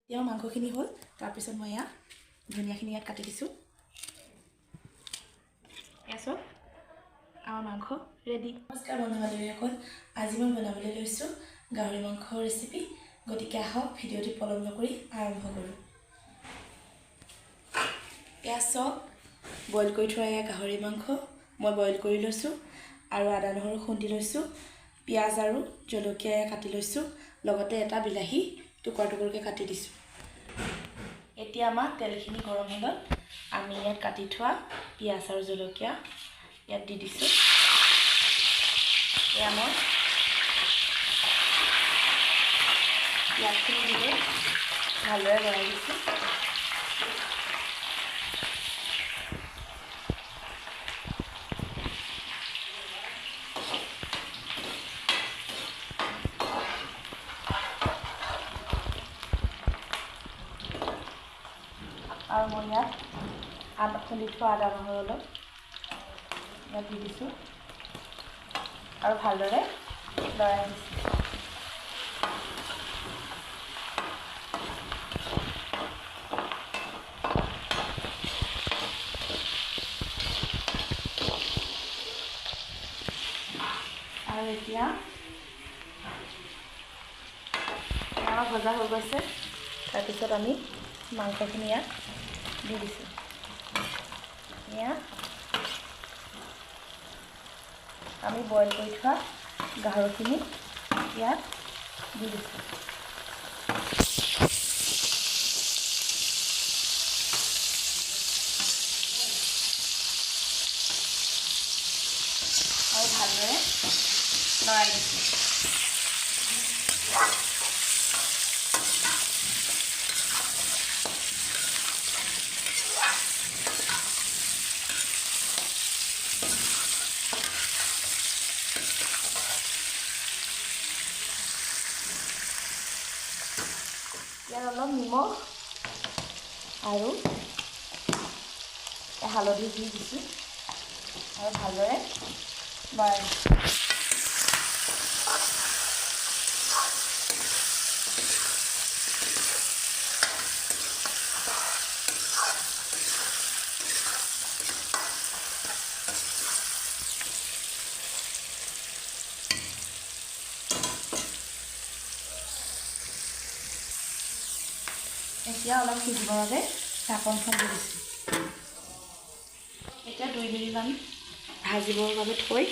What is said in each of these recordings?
এতিয়া মাংসখিনি হ'ল তাৰপিছত মই ইয়াত ধনিয়াখিনি ইয়াত কাটি দিছোঁ এসো আমাৰ মাংস ৰেডি নমস্কাৰ বন্ধু-বান্ধৱীসকল আজি মই বনাবলৈ লৈছোঁ গাহৰি মাংস ৰেচিপি গতিকে আহক ভিডিঅ'টি পলম নকৰি আৰম্ভ কৰোঁ পিয়াজ চব বইল কৰি থোৱা গাহৰি মাংস মই বইল কৰি লৈছোঁ আৰু আদা নহৰু খুন্দি লৈছোঁ পিয়াজ আৰু জলকীয়া কাটি লৈছোঁ লগতে এটা বিলাহী টুকুৰা টুকুৰকৈ কাটি দিছোঁ এতিয়া আমাৰ তেলখিনি গৰম হৈ গ'ল আমি ইয়াত কাটি থোৱা পিয়াজ আৰু জলকীয়া ইয়াত দি দিছোঁ এয়া মই পিয়াজখিনি দিলে ভালদৰে লৰাই দিছোঁ আৰু মই ইয়াত খুন্দি থোৱা আদা নহৰু অলপ ইয়াত দি দিছোঁ আৰু ভালদৰে লৰাই দিছোঁ আৰু এতিয়া ভজা হৈ গৈছে তাৰপিছত আমি মাংসখিনি ইয়াত দি দিছোঁ ইয়াত আমি বইল কৰি থোৱা গাহৰিখিনি ইয়াত দি দিছোঁ আৰু ভালদৰে লৰাই দিছোঁ ইয়াত অলপ নিমখ আৰু হালধি দি দিছোঁ আৰু ভালদৰে লৰাই দিছোঁ এতিয়া অলপ সিজিবৰ বাবে ঢাকনখন দি দিছোঁ এতিয়া 2 মিনিটমান ভাজিবৰ বাবে থৈ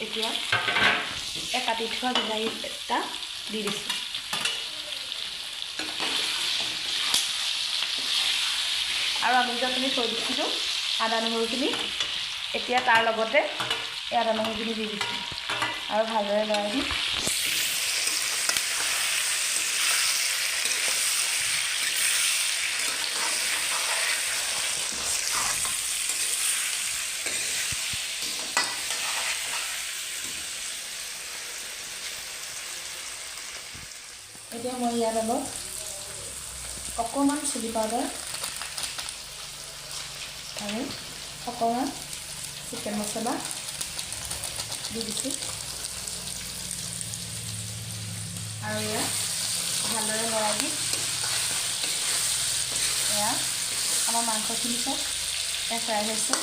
এতিয়া কাটি থোৱা বিলাহী এটা দি দিছোঁ আৰু আমি যিখিনি থৈ দিছিলোঁ আদা নহৰুখিনি এতিয়া তাৰ লগতে এই আদা নহৰুখিনি দি দিছোঁ আৰু ভালদৰে লৰাই দিম এতিয়া মই ইয়াত অলপ অকণমান চিলি পাউডাৰ আৰু অকণমান চিকেন মছলা দি দিছোঁ আৰু ইয়াত ভালদৰে লৰাই দিম এয়া আমাৰ মাংসখিনি চব ফ্ৰাই হৈছে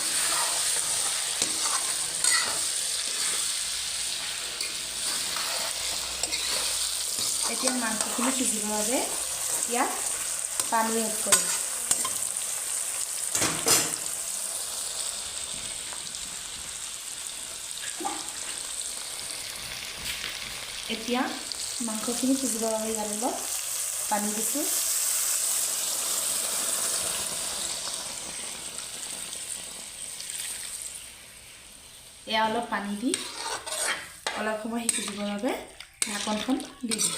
এতিয়া মাংসখিনি সিজিবৰ বাবে ইয়াত পানী এড কৰিম এতিয়া মাংসখিনি সিজিবৰ বাবে ইয়াত অলপ পানী দিছোঁ এয়া অলপ পানী দি অলপ সময় সিজিবৰ বাবে ঢাকনখন দি দিম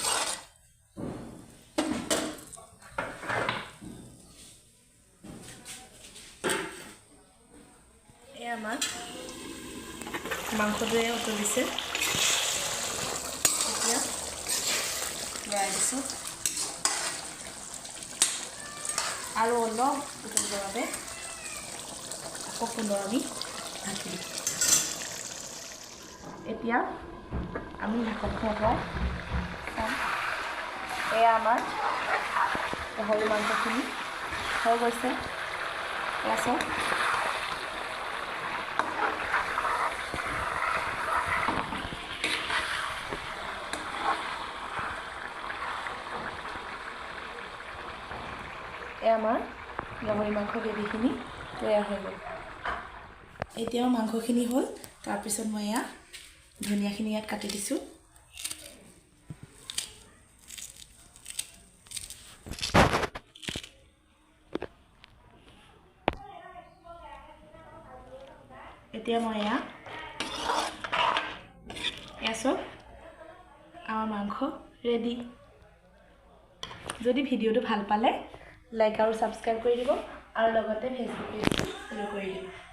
এয়া আমাৰ মাংসটোৱে উতলিছে এতিয়া লৰাই দিছোঁ আৰু অলপ উতলিবৰ বাবে আকৌ পুনৰ আমি ঢাকি দিম এতিয়া আমি ঢাকনখন চাম এয়া আমাৰ গাহৰি মাংসখিনি হৈ গৈছে এয়া চাওক এয়া আমাৰ গাহৰি মাংস গ্ৰেভিখিনি তৈয়াৰ হৈ গ'ল এতিয়াও মাংসখিনি হ'ল তাৰপিছত মই এয়া ধনিয়াখিনি ইয়াত কাটি দিছোঁ এতিয়া মই এয়া চব আমাৰ মাংস ৰেডি যদি ভিডিঅ'টো ভাল পালে লাইক আৰু ছাবস্ক্ৰাইব কৰি দিব আৰু লগতে ফেচবুক পেজটো ফ'ল' কৰি দিব